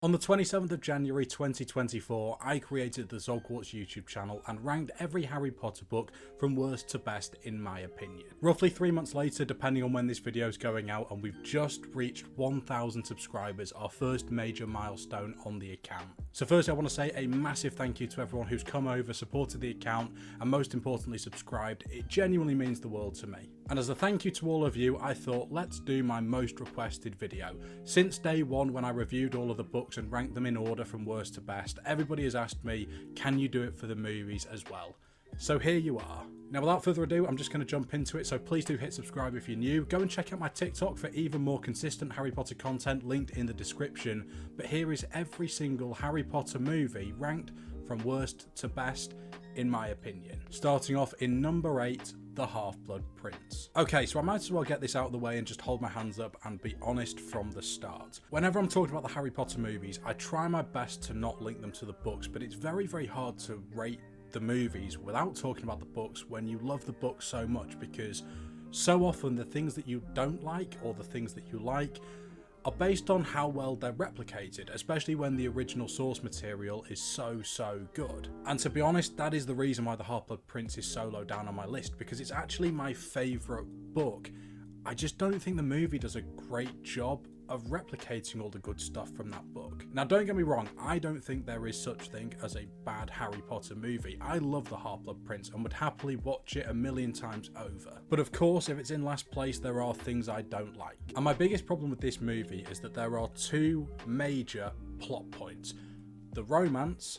On the 27th of January 2024, I created the Zogwarts YouTube channel and ranked every Harry Potter book from worst to best in my opinion. Roughly 3 months later, depending on when this video is going out, and we've just reached 1,000 subscribers, our first major milestone on the account. So firstly, I want to say a massive thank you to everyone who's come over, supported the account, and most importantly subscribed. It genuinely means the world to me. And as a thank you to all of you, I thought let's do my most requested video. Since day one, when I reviewed all of the books and ranked them in order from worst to best, everybody has asked me, can you do it for the movies as well? So here you are. Now without further ado, I'm just going to jump into it, so please do hit subscribe if you're new. Go and check out my TikTok for even more consistent Harry Potter content, linked in the description. But here is every single Harry Potter movie ranked from worst to best in my opinion. Starting off in number 8, The Half-Blood Prince. Okay, so I might as well get this out of the way and just hold my hands up and be honest from the start. Whenever I'm talking about the Harry Potter movies, I try my best to not link them to the books, but it's very, very hard to rate the movies without talking about the books when you love the books so much, because so often the things that you don't like or the things that you like are based on how well they're replicated, especially when the original source material is so good. And to be honest, that is the reason why The Half-Blood Prince is so low down on my list, because it's actually my favourite book. I just don't think the movie does a great job of replicating all the good stuff from that book. Now don't get me wrong, I don't think there is such thing as a bad Harry Potter movie. I love The Half-Blood Prince and would happily watch it 1,000,000 times over. But of course, if it's in last place, there are things I don't like. And my biggest problem with this movie is that there are two major plot points: the romance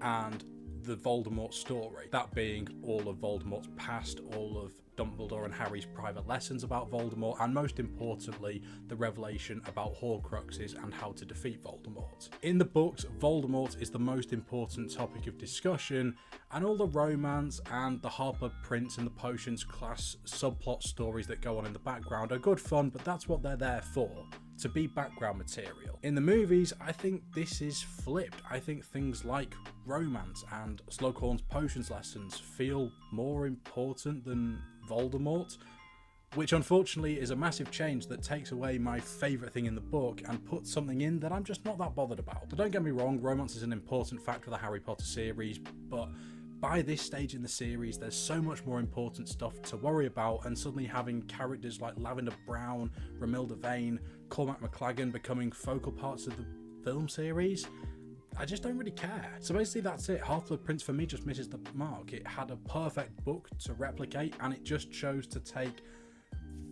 and the Voldemort story. That being all of Voldemort's past, all of Dumbledore and Harry's private lessons about Voldemort, and most importantly, the revelation about Horcruxes and how to defeat Voldemort. In the books, Voldemort is the most important topic of discussion, and all the romance and the Half-Blood Prince and the potions class subplot stories that go on in the background are good fun, but that's what they're there for, to be background material. In the movies, I think this is flipped. I think things like romance and Slughorn's potions lessons feel more important than Voldemort, which unfortunately is a massive change that takes away my favourite thing in the book and puts something in that I'm just not that bothered about. So don't get me wrong, romance is an important factor of the Harry Potter series, but by this stage in the series, there's so much more important stuff to worry about, and suddenly having characters like Lavender Brown, Romilda Vane, Cormac McLaggen becoming focal parts of the film series, I just don't really care. So basically that's it. Half-Blood Prince for me just misses the mark. It had a perfect book to replicate, and it just chose to take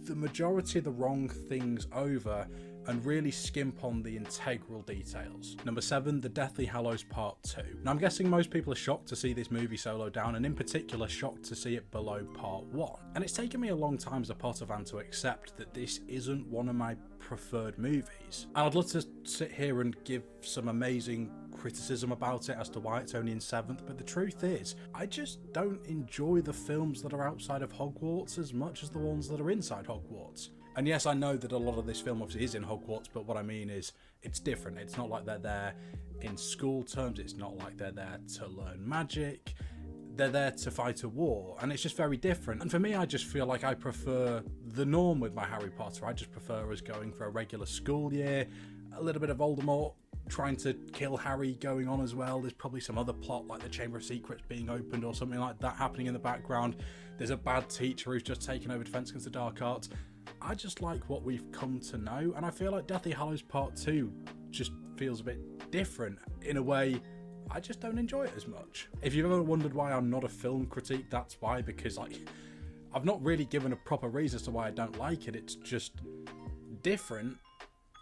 the majority of the wrong things over and really skimp on the integral details. Number 7, The Deathly Hallows Part 2. Now I'm guessing most people are shocked to see this movie so low down, and in particular shocked to see it below Part 1. And it's taken me a long time as a Potter fan to accept that this isn't one of my preferred movies. And I'd love to sit here and give some amazing criticism about it as to why it's only in 7th, but the truth is, I just don't enjoy the films that are outside of Hogwarts as much as the ones that are inside Hogwarts. And yes, I know that a lot of this film obviously is in Hogwarts, but what I mean is it's different. It's not like they're there in school terms. It's not like they're there to learn magic. They're there to fight a war, and it's just very different. And for me, I just feel like I prefer the norm with my Harry Potter. I just prefer us going for a regular school year, a little bit of Voldemort trying to kill Harry going on as well. There's probably some other plot like the Chamber of Secrets being opened or something like that happening in the background. There's a bad teacher who's just taken over Defense Against the Dark Arts. I just like what we've come to know, and I feel like Deathly Hallows Part 2 just feels a bit different in a way. I just don't enjoy it as much. If you've ever wondered why I'm not a film critique, that's why, because I've not really given a proper reason as to why I don't like it. It's just different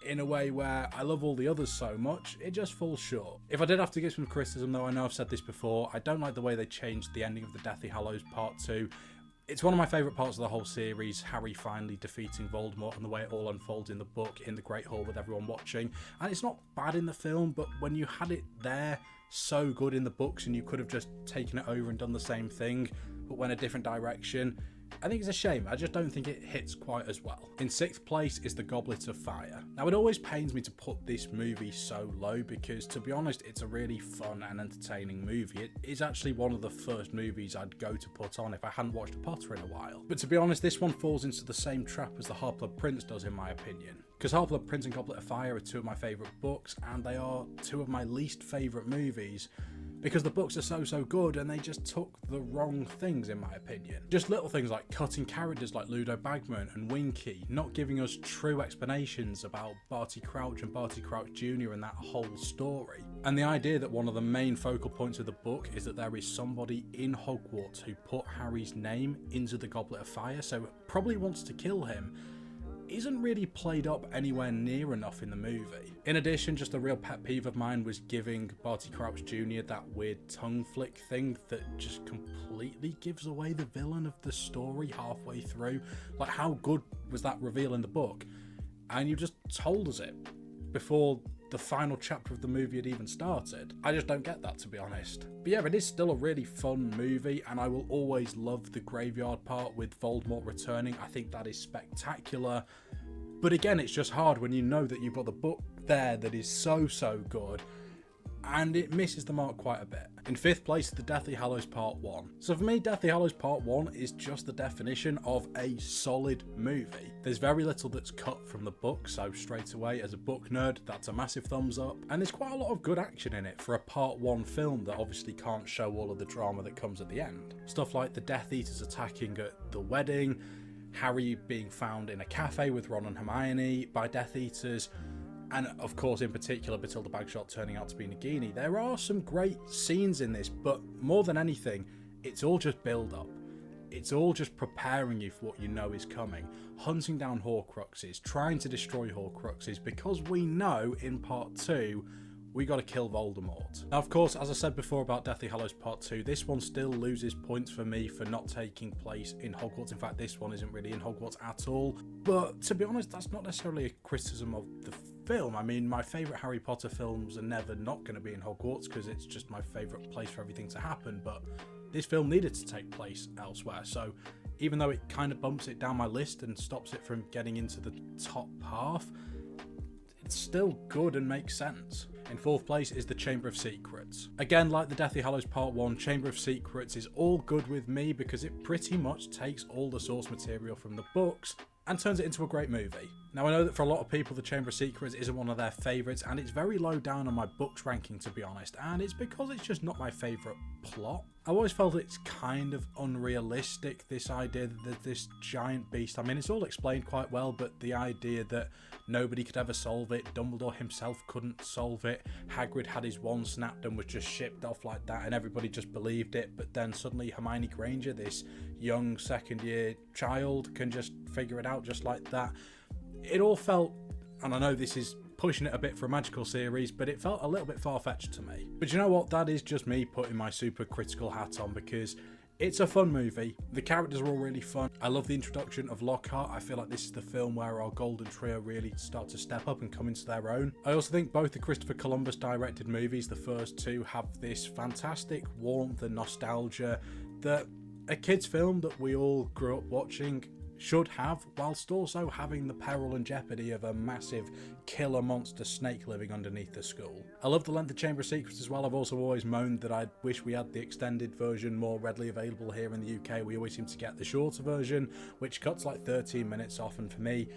in a way where I love all the others so much, it just falls short. If I did have to give some criticism, though, I know I've said this before, I don't like the way they changed the ending of the Deathly Hallows Part 2. It's one of my favourite parts of the whole series, Harry finally defeating Voldemort and the way it all unfolds in the book, in the Great Hall with everyone watching. And it's not bad in the film, but when you had it there so good in the books and you could have just taken it over and done the same thing, but went a different direction, I think it's a shame. I just don't think it hits quite as well. In 6th place is The Goblet of Fire. Now it always pains me to put this movie so low because, to be honest, it's a really fun and entertaining movie. It is actually one of the first movies I'd go to put on if I hadn't watched Potter in a while. But to be honest, this one falls into the same trap as The Half-Blood Prince does in my opinion. Because Half-Blood Prince and Goblet of Fire are two of my favourite books, and they are two of my least favourite movies, because the books are so good and they just took the wrong things, in my opinion. Just little things like cutting characters like Ludo Bagman and Winky, not giving us true explanations about Barty Crouch and Barty Crouch Jr. and that whole story. And the idea that one of the main focal points of the book is that there is somebody in Hogwarts who put Harry's name into the Goblet of Fire, so probably wants to kill him, isn't really played up anywhere near enough in the movie. In addition, just a real pet peeve of mine was giving Barty Crouch Jr. that weird tongue flick thing that just completely gives away the villain of the story halfway through. Like, how good was that reveal in the book? And you just told us it before the final chapter of the movie had even started. I just don't get that, to be honest. But yeah, it is still a really fun movie, and I will always love the graveyard part with Voldemort returning. I think that is spectacular. But again, it's just hard when you know that you've got the book there that is so good, and it misses the mark quite a bit. In 5th place, The Deathly Hallows Part 1. So for me, Deathly Hallows Part 1 is just the definition of a solid movie. There's very little that's cut from the book, so straight away, as a book nerd, that's a massive thumbs up. And there's quite a lot of good action in it for a Part 1 film that obviously can't show all of the drama that comes at the end. Stuff like the Death Eaters attacking at the wedding, Harry being found in a cafe with Ron and Hermione by Death Eaters, and of course, in particular, Bathilda Bagshot turning out to be Nagini. There are some great scenes in this, but more than anything, it's all just build-up. It's all just preparing you for what you know is coming. Hunting down Horcruxes, trying to destroy Horcruxes, because we know in Part 2, we got to kill Voldemort. Now, of course, as I said before about Deathly Hallows Part 2, this one still loses points for me for not taking place in Hogwarts. In fact, this one isn't really in Hogwarts at all. But to be honest, that's not necessarily a criticism of the film. I mean, my favourite Harry Potter films are never not going to be in Hogwarts because it's just my favourite place for everything to happen. But this film needed to take place elsewhere. So even though it kind of bumps it down my list and stops it from getting into the top half, it's still good and makes sense. In 4th place is The Chamber of Secrets. Again, like The Deathly Hallows Part 1, Chamber of Secrets is all good with me because it pretty much takes all the source material from the books and turns it into a great movie. Now, I know that for a lot of people, The Chamber of Secrets isn't one of their favourites, and it's very low down on my books ranking, to be honest, and it's because it's just not my favourite plot. I've always felt it's kind of unrealistic, this idea that there's this giant beast. I mean, it's all explained quite well, but the idea that nobody could ever solve it, Dumbledore himself couldn't solve it, Hagrid had his wand snapped and was just shipped off like that, and everybody just believed it, but then suddenly Hermione Granger, this young second-year child, can just figure it out just like that. It all felt, and I know this is pushing it a bit for a magical series, but it felt a little bit far-fetched to me. But you know what? That is just me putting my super critical hat on, because it's a fun movie. The characters are all really fun. I love the introduction of Lockhart. I feel like this is the film where our Golden Trio really start to step up and come into their own. I also think both the Christopher Columbus directed movies, the first two, have this fantastic warmth and nostalgia that a kid's film that we all grew up watching should have, whilst also having the peril and jeopardy of a massive killer monster snake living underneath the school. I love the length of Chamber of Secrets as well. I've also always moaned that I wish we had the extended version more readily available here in the UK. We always seem to get the shorter version, which cuts like 13 minutes off, and for me,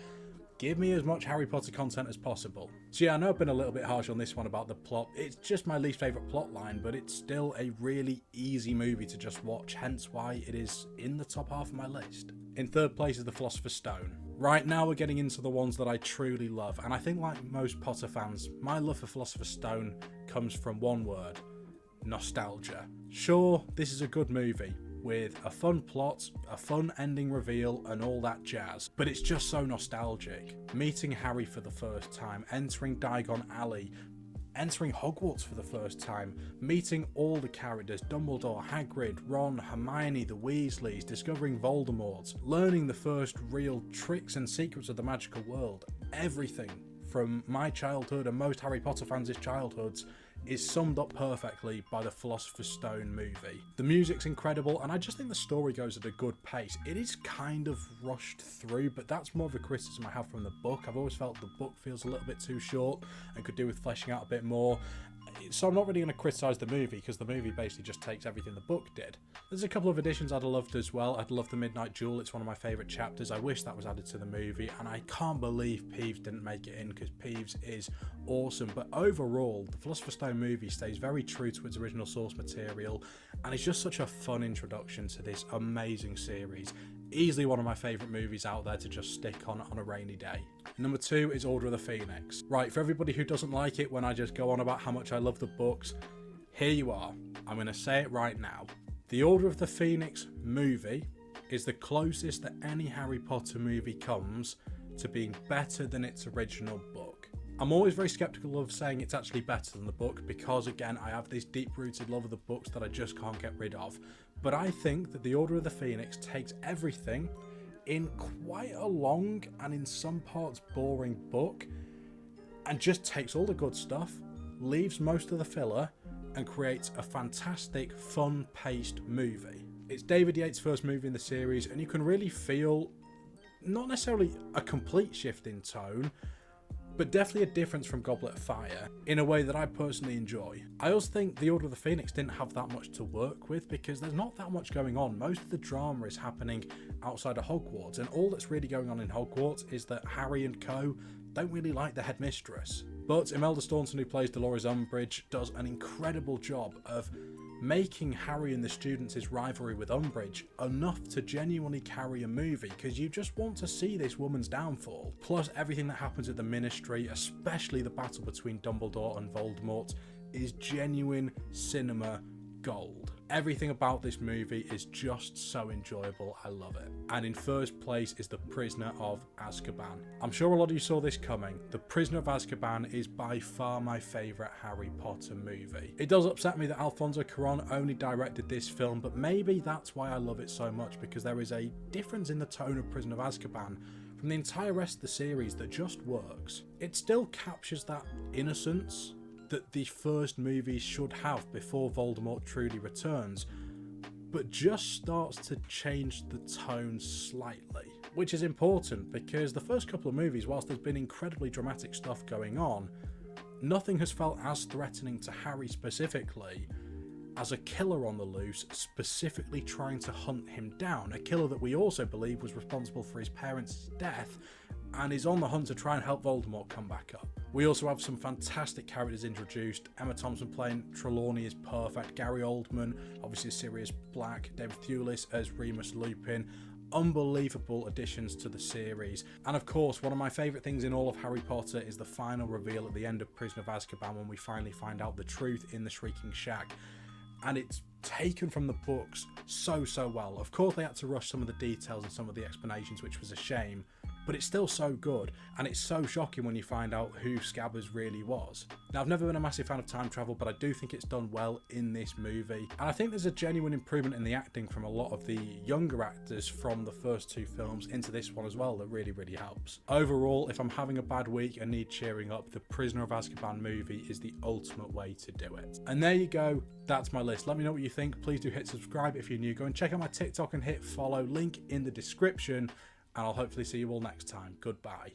give me as much Harry Potter content as possible. So yeah, I know I've been a little bit harsh on this one about the plot. It's just my least favourite plot line, but it's still a really easy movie to just watch, hence why it is in the top half of my list. In 3rd place is The Philosopher's Stone. Right now we're getting into the ones that I truly love, and I think like most Potter fans, my love for Philosopher's Stone comes from one word: nostalgia. Sure, this is a good movie, with a fun plot, a fun ending reveal, and all that jazz, but it's just so nostalgic. Meeting Harry for the first time, entering Diagon Alley, entering Hogwarts for the first time, meeting all the characters, Dumbledore, Hagrid, Ron, Hermione, the Weasleys, discovering Voldemort, learning the first real tricks and secrets of the magical world. Everything from my childhood and most Harry Potter fans' childhoods is summed up perfectly by the Philosopher's Stone movie. The music's incredible, and I just think the story goes at a good pace. It is kind of rushed through, but that's more of a criticism I have from the book. I've always felt the book feels a little bit too short and could do with fleshing out a bit more. so I'm not really going to criticise the movie, because the movie basically just takes everything the book did. There's a couple of additions I'd have loved as well. I'd love the Midnight Duel, it's one of my favourite chapters. I wish that was added to the movie, and I can't believe Peeves didn't make it in, because Peeves is awesome. But overall, the Philosopher's Stone movie stays very true to its original source material, and it's just such a fun introduction to this amazing series. Easily one of my favourite movies out there to just stick on a rainy day. Number 2 is Order of the Phoenix. Right, for everybody who doesn't like it when I just go on about how much I love the books, here you are. I'm going to say it right now. The Order of the Phoenix movie is the closest that any Harry Potter movie comes to being better than its original book. I'm always very skeptical of saying it's actually better than the book, because again, I have this deep-rooted love of the books that I just can't get rid of. But I think that The Order of the Phoenix takes everything in quite a long and in some parts boring book and just takes all the good stuff, leaves most of the filler, and creates a fantastic, fun-paced movie. It's David Yates' first movie in the series, and you can really feel not necessarily a complete shift in tone, but definitely a difference from Goblet of Fire in a way that I personally enjoy. I also think The Order of the Phoenix didn't have that much to work with, because there's not that much going on. Most of the drama is happening outside of Hogwarts, and all that's really going on in Hogwarts is that Harry and co don't really like the headmistress. But Imelda Staunton, who plays Dolores Umbridge, does an incredible job of making Harry and the students' rivalry with Umbridge enough to genuinely carry a movie, because you just want to see this woman's downfall. Plus everything that happens at the Ministry, especially the battle between Dumbledore and Voldemort, is genuine cinema gold. Everything about this movie is just so enjoyable, I love it. And in first place is The Prisoner of Azkaban. I'm sure a lot of you saw this coming. The Prisoner of Azkaban is by far my favourite Harry Potter movie. It does upset me that Alfonso Cuarón only directed this film, but maybe that's why I love it so much, because there is a difference in the tone of Prisoner of Azkaban from the entire rest of the series that just works. It still captures that innocence that the first movie should have before Voldemort truly returns, but just starts to change the tone slightly, which is important, because the first couple of movies, whilst there's been incredibly dramatic stuff going on, nothing has felt as threatening to Harry specifically as a killer on the loose, specifically trying to hunt him down, a killer that we also believe was responsible for his parents' death and is on the hunt to try and help Voldemort come back up. We also have some fantastic characters introduced. Emma Thompson playing Trelawney is perfect. Gary Oldman, obviously Sirius Black. David Thewlis as Remus Lupin. Unbelievable additions to the series. And of course, one of my favourite things in all of Harry Potter is the final reveal at the end of Prisoner of Azkaban, when we finally find out the truth in the Shrieking Shack. And it's taken from the books so well. Of course, they had to rush some of the details and some of the explanations, which was a shame, but it's still so good, and it's so shocking when you find out who Scabbers really was. Now, I've never been a massive fan of time travel, but I do think it's done well in this movie, and I think there's a genuine improvement in the acting from a lot of the younger actors from the first two films into this one as well that really helps. Overall, if I'm having a bad week and need cheering up, the Prisoner of Azkaban movie is the ultimate way to do it. And there you go, that's my list. Let me know what you think. Please do hit subscribe if you're new. Go and check out my TikTok and hit follow, link in the description. And I'll hopefully see you all next time. Goodbye.